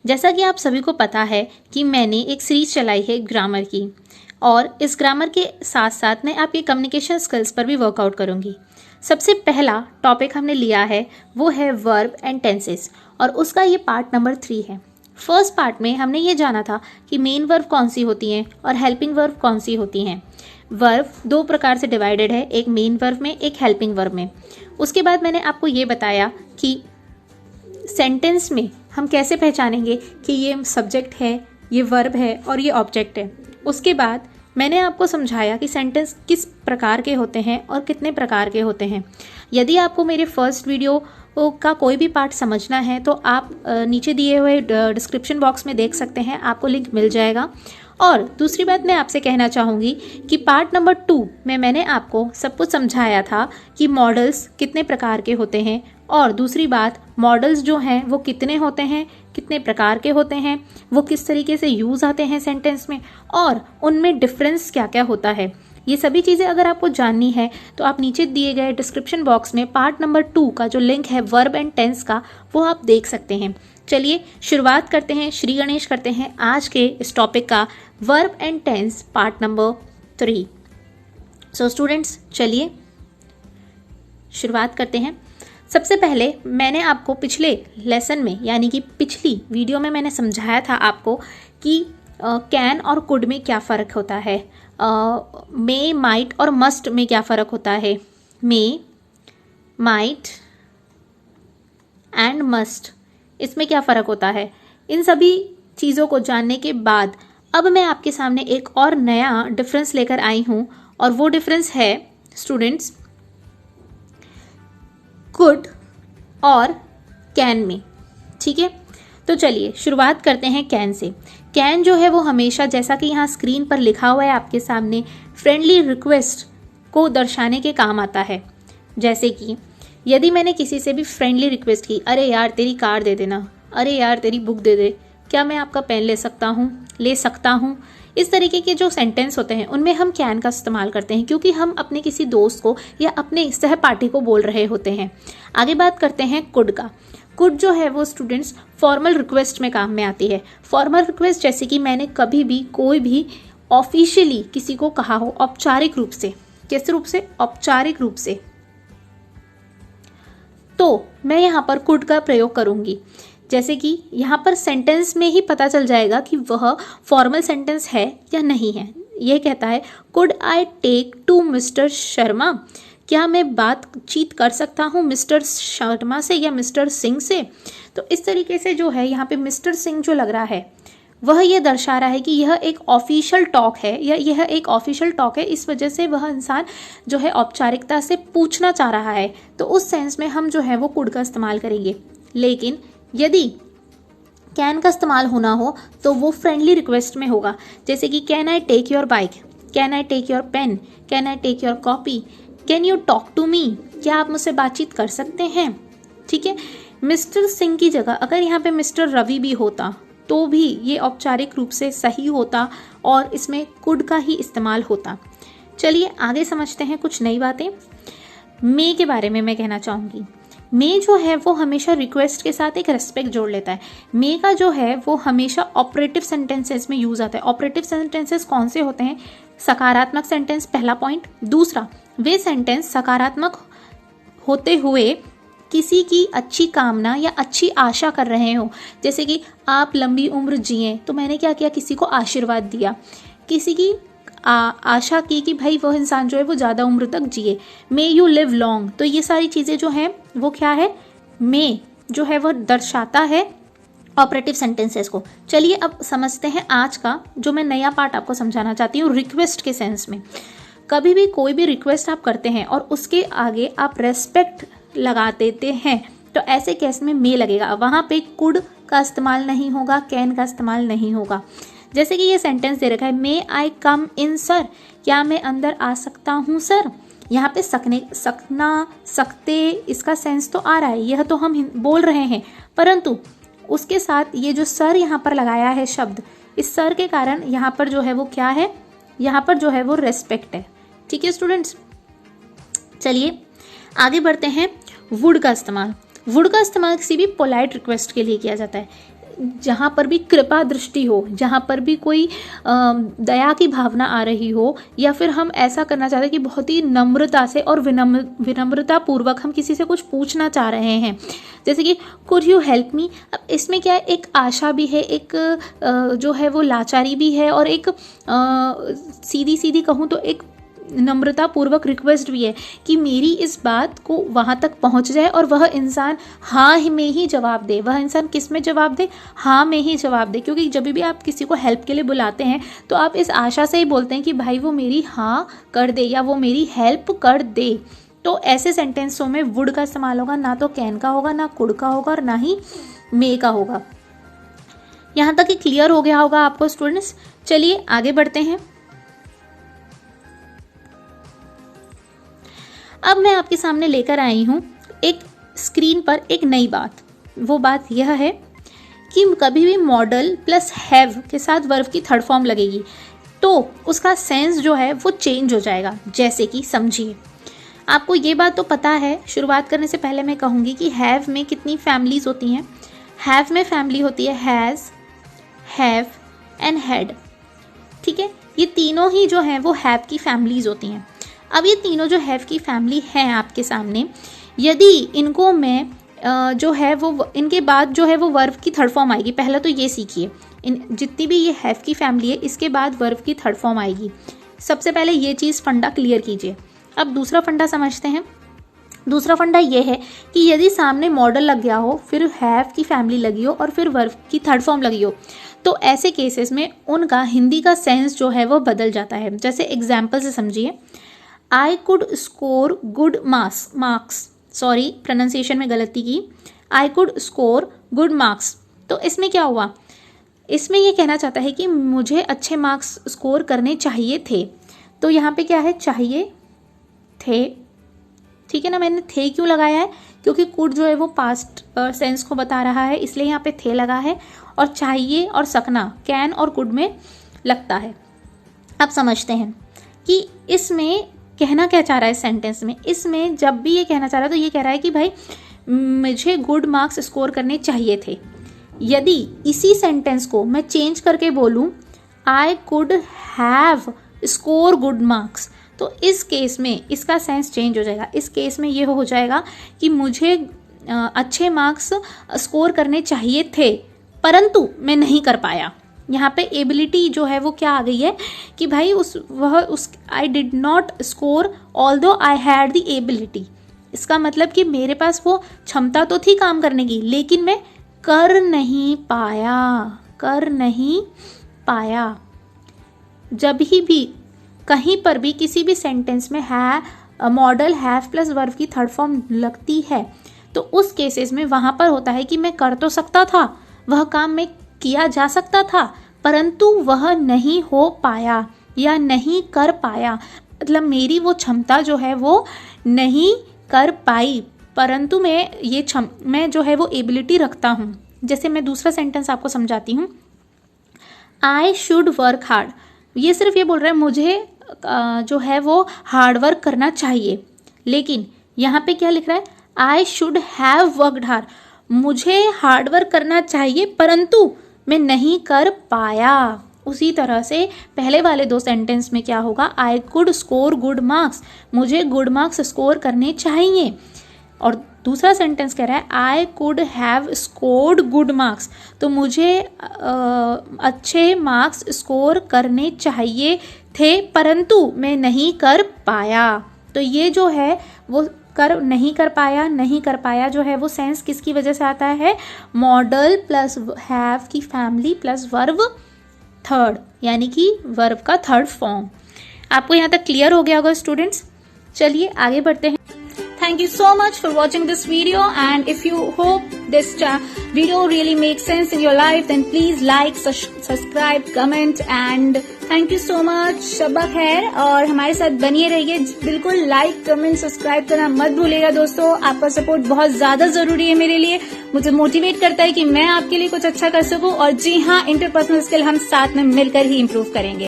जैसा कि आप सभी को पता है कि मैंने एक सीरीज चलाई है ग्रामर की, और इस ग्रामर के साथ साथ मैं आपके कम्युनिकेशन स्किल्स पर भी वर्कआउट करूंगी। सबसे पहला टॉपिक हमने लिया है वो है वर्ब एंड टेंसेस, और उसका ये पार्ट नंबर 3 है। फर्स्ट पार्ट में हमने ये जाना था कि मेन वर्ब कौन सी होती हैं और हेल्पिंग वर्ब कौन सी होती हैं। वर्ब 2 प्रकार से डिवाइडेड है, एक मेन वर्ब में, एक हेल्पिंग वर्ब में। उसके बाद मैंने आपको ये बताया कि सेंटेंस में हम कैसे पहचानेंगे कि ये सब्जेक्ट है, ये वर्ब है और ये ऑब्जेक्ट है। उसके बाद मैंने आपको समझाया कि सेंटेंस किस प्रकार के होते हैं और कितने प्रकार के होते हैं। यदि आपको मेरे फर्स्ट वीडियो का कोई भी पार्ट समझना है तो आप नीचे दिए हुए डिस्क्रिप्शन बॉक्स में देख सकते हैं, आपको लिंक मिल जाएगा। और दूसरी बात मैं आपसे कहना चाहूँगी कि पार्ट नंबर 2 में मैंने आपको सब कुछ समझाया था कि मॉडल्स कितने प्रकार के होते हैं, और दूसरी बात मॉडल्स जो हैं वो कितने होते हैं, कितने प्रकार के होते हैं, वो किस तरीके से यूज़ आते हैं सेंटेंस में, और उनमें डिफरेंस क्या क्या होता है। ये सभी चीज़ें अगर आपको जाननी है तो आप नीचे दिए गए डिस्क्रिप्शन बॉक्स में पार्ट नंबर 2 का जो लिंक है वर्ब एंड टेंस का, वो आप देख सकते हैं। चलिए शुरुआत करते हैं, श्री गणेश करते हैं आज के इस टॉपिक का, verb and tense part number 3। So students, चलिए शुरुआत करते हैं। सबसे पहले मैंने आपको पिछले लेसन में यानी कि पिछली वीडियो में मैंने समझाया था आपको कि कैन और कुड में क्या फ़र्क होता है, मे, माइट और मस्ट में क्या फ़र्क होता है। मे, माइट एंड मस्ट, इसमें क्या फ़र्क होता है। इन सभी चीज़ों को जानने के बाद अब मैं आपके सामने एक और नया डिफरेंस लेकर आई हूँ, और वो डिफरेंस है स्टूडेंट्स कुड और कैन में। ठीक है, तो चलिए शुरुआत करते हैं कैन से। कैन जो है वो हमेशा, जैसा कि यहाँ स्क्रीन पर लिखा हुआ है आपके सामने, फ्रेंडली रिक्वेस्ट को दर्शाने के काम आता है। जैसे कि यदि मैंने किसी से भी फ्रेंडली रिक्वेस्ट की, अरे यार तेरी कार दे देना, अरे यार तेरी बुक दे दे, क्या मैं आपका पेन ले सकता हूँ, इस तरीके के जो सेंटेंस होते हैं उनमें हम कैन का इस्तेमाल करते हैं, क्योंकि हम अपने किसी दोस्त को या अपने सहपाठी को बोल रहे होते हैं। आगे बात करते हैं कुड का। कुड जो है वो स्टूडेंट्स फॉर्मल रिक्वेस्ट में काम में आती है। फॉर्मल रिक्वेस्ट जैसे कि मैंने कभी भी कोई भी ऑफिशियली किसी को कहा हो, औपचारिक रूप से, किस रूप से, औपचारिक रूप से, तो मैं यहाँ पर कुड का प्रयोग करूंगी। जैसे कि यहाँ पर सेंटेंस में ही पता चल जाएगा कि वह फॉर्मल सेंटेंस है या नहीं है। यह कहता है could I take to mister Sharma, क्या मैं बातचीत कर सकता हूँ मिस्टर शर्मा से या मिस्टर सिंह से। तो इस तरीके से जो है यहाँ पे मिस्टर सिंह जो लग रहा है वह ये दर्शा रहा है कि यह एक ऑफिशियल टॉक है, या यह एक ऑफिशियल टॉक है, इस वजह से वह इंसान जो है औपचारिकता से पूछना चाह रहा है। तो उस सेंस में हम जो है वो कुड का इस्तेमाल करेंगे। लेकिन यदि कैन का इस्तेमाल होना हो तो वो फ्रेंडली रिक्वेस्ट में होगा। जैसे कि can I take your bike, can I take your pen, can I take your copy, can you talk to me, क्या आप मुझसे बातचीत कर सकते हैं। ठीक है, मिस्टर सिंह की जगह अगर यहाँ पे मिस्टर रवि भी होता तो भी ये औपचारिक रूप से सही होता और इसमें कुड का ही इस्तेमाल होता। चलिए आगे समझते हैं कुछ नई बातें। मे के बारे में मैं कहना चाहूँगी। मे जो है वो हमेशा रिक्वेस्ट के साथ एक रेस्पेक्ट जोड़ लेता है। मे का जो है वो हमेशा ऑपरेटिव सेंटेंसेस में यूज आता है। ऑपरेटिव सेंटेंसेस कौन से होते हैं? सकारात्मक सेंटेंस, पहला पॉइंट। दूसरा, वे सेंटेंस सकारात्मक होते हुए किसी की अच्छी कामना या अच्छी आशा कर रहे हो। जैसे कि आप लंबी उम्र जिए, तो मैंने क्या किया, किसी को आशीर्वाद दिया, किसी की आशा की कि भाई वह इंसान जो है वो ज़्यादा उम्र तक जिए। मे यू लिव लॉन्ग, तो ये सारी चीज़ें जो हैं वो क्या है, मे जो है वो दर्शाता है ऑपरेटिव सेंटेंसेस को। चलिए अब समझते हैं आज का जो मैं नया पार्ट आपको समझाना चाहती हूँ रिक्वेस्ट के सेंस में। कभी भी कोई भी रिक्वेस्ट आप करते हैं और उसके आगे आप रेस्पेक्ट लगा देते हैं तो ऐसे केस में मे लगेगा। वहाँ पे कुड का इस्तेमाल नहीं होगा, कैन का इस्तेमाल नहीं होगा। जैसे कि ये सेंटेंस दे रखा है, मे आई कम इन सर, क्या मैं अंदर आ सकता हूँ सर। यहाँ पे सकना, सकते, इसका सेंस तो आ रहा है, यह तो हम बोल रहे हैं, परंतु उसके साथ ये जो सर यहाँ पर लगाया है शब्द, इस सर के कारण यहाँ पर जो है वो क्या है, यहाँ पर जो है वो रेस्पेक्ट है। ठीक है स्टूडेंट्स, चलिए आगे बढ़ते हैं। वुड का इस्तेमाल। वुड का इस्तेमाल किसी भी पोलाइट रिक्वेस्ट के लिए किया जाता है। जहाँ पर भी कृपा दृष्टि हो, जहाँ पर भी कोई दया की भावना आ रही हो, या फिर हम ऐसा करना चाहते हैं कि बहुत ही नम्रता से और विनम्रता पूर्वक हम किसी से कुछ पूछना चाह रहे हैं, जैसे कि कुड यू हेल्प मी। अब इसमें क्या है, एक आशा भी है, एक जो है वो लाचारी भी है, और एक सीधी सीधी कहूँ तो एक नम्रता पूर्वक रिक्वेस्ट भी है कि मेरी इस बात को वहाँ तक पहुँच जाए और वह इंसान हाँ में ही जवाब दे। वह इंसान किस में जवाब दे? हाँ में ही जवाब दे। क्योंकि जब भी आप किसी को हेल्प के लिए बुलाते हैं तो आप इस आशा से ही बोलते हैं कि भाई वो मेरी हाँ कर दे या वो मेरी हेल्प कर दे। तो ऐसे सेंटेंसों में वुड का इस्तेमाल होगा, ना तो कैन का होगा, ना कुड का होगा, और ना ही मे का होगा। यहाँ तक ही क्लियर हो गया होगा आपको स्टूडेंट्स। चलिए आगे बढ़ते हैं। अब मैं आपके सामने लेकर आई हूँ एक स्क्रीन पर एक नई बात। वो बात यह है कि कभी भी मॉडल प्लस हैव के साथ वर्ब की थर्ड फॉर्म लगेगी तो उसका सेंस जो है वो चेंज हो जाएगा। जैसे कि समझिए, आपको ये बात तो पता है, शुरुआत करने से पहले मैं कहूँगी कि हैव में कितनी फैमिलीज होती हैं। हैव में फैमिली होती है हैज़, हैव एंड हैड। ठीक है, ये तीनों ही जो हैं वो हैव की फैमिलीज होती हैं। अब ये तीनों जो हैव की फैमिली है आपके सामने, यदि इनको मैं जो है वो इनके बाद जो है वो वर्ब की थर्ड फॉर्म आएगी। पहला तो ये सीखिए, इन जितनी भी ये हैव की फैमिली है इसके बाद वर्ब की थर्ड फॉर्म आएगी। सबसे पहले ये चीज़ फंडा क्लियर कीजिए। अब दूसरा फंडा समझते हैं। दूसरा फंडा ये है कि यदि सामने मॉडल लग गया हो, फिर हैव की फैमिली लगी हो और फिर वर्ब की थर्ड फॉर्म लगी हो, तो ऐसे केसेस में उनका हिंदी का सेंस जो है वो बदल जाता है। जैसे एग्जाम्पल से समझिए, I could score good marks, sorry pronunciation में गलती की, I could score good marks. तो इसमें क्या हुआ, इसमें ये कहना चाहता है कि मुझे अच्छे मार्क्स स्कोर करने चाहिए थे। तो यहाँ पे क्या है, चाहिए थे। ठीक है ना, मैंने थे क्यों लगाया है, क्योंकि कुड जो है वो पास्ट सेंस को बता रहा है, इसलिए यहाँ पे थे लगा है। और चाहिए और सकना कैन और कुड में लगता है। अब समझते हैं कि इसमें कहना क्या चाह रहा है सेंटेंस में। इसमें जब भी ये कहना चाह रहा है तो ये कह रहा है कि भाई मुझे गुड मार्क्स स्कोर करने चाहिए थे। यदि इसी सेंटेंस को मैं चेंज करके बोलूँ I could have score good marks, तो इस केस में इसका सेंस चेंज हो जाएगा। इस केस में ये हो जाएगा कि मुझे अच्छे मार्क्स स्कोर करने चाहिए थे परंतु मैं नहीं कर पाया। यहाँ पे एबिलिटी जो है वो क्या आ गई है कि भाई I did not score although I had the ability. इसका मतलब कि मेरे पास वो क्षमता तो थी काम करने की, लेकिन मैं कर नहीं पाया। जब भी कहीं पर भी किसी भी सेंटेंस में है मॉडल हैव प्लस वर्ब की थर्ड फॉर्म लगती है तो उस केसेस में वहाँ पर होता है कि मैं कर तो सकता था, वह काम में किया जा सकता था, परंतु वह नहीं हो पाया या नहीं कर पाया। मतलब मेरी वो क्षमता जो है वो नहीं कर पाई, परंतु मैं जो है वो एबिलिटी रखता हूँ। जैसे मैं दूसरा सेंटेंस आपको समझाती हूँ, आई शुड वर्क हार्ड। ये सिर्फ ये बोल रहा है मुझे जो है वो हार्ड वर्क करना चाहिए, लेकिन यहाँ पे क्या लिख रहा है, I should have worked hard. मुझे हार्ड वर्क करना चाहिए परंतु मैं नहीं कर पाया। उसी तरह से पहले वाले दो सेंटेंस में क्या होगा, I could score good marks, मुझे गुड मार्क्स स्कोर करने चाहिए। और दूसरा सेंटेंस कह रहा है I could have scored good marks, तो मुझे अच्छे मार्क्स स्कोर करने चाहिए थे परंतु मैं नहीं कर पाया। तो ये जो है वो नहीं कर पाया जो है वो सेंस किसकी वजह से आता है, मॉडल प्लस हैव की फैमिली प्लस वर्ब थर्ड, यानी कि वर्ब का थर्ड फॉर्म। आपको यहाँ तक क्लियर हो गया होगा स्टूडेंट्स। चलिए आगे बढ़ते हैं। Thank you so much for watching this video, and if you hope this video really makes sense in your life, then please like, subscribe, comment, and thank you so much। शब्बा खैर, और हमारे साथ बनिए रहिए। बिल्कुल लाइक, कमेंट, सब्सक्राइब करना मत भूलिएगा दोस्तों। आपका सपोर्ट बहुत ज्यादा जरूरी है मेरे लिए, मुझे मोटिवेट करता है कि मैं आपके लिए कुछ अच्छा कर सकूं। और जी हाँ, इंटरपर्सनल स्किल हम साथ में मिलकर ही इम्प्रूव करेंगे।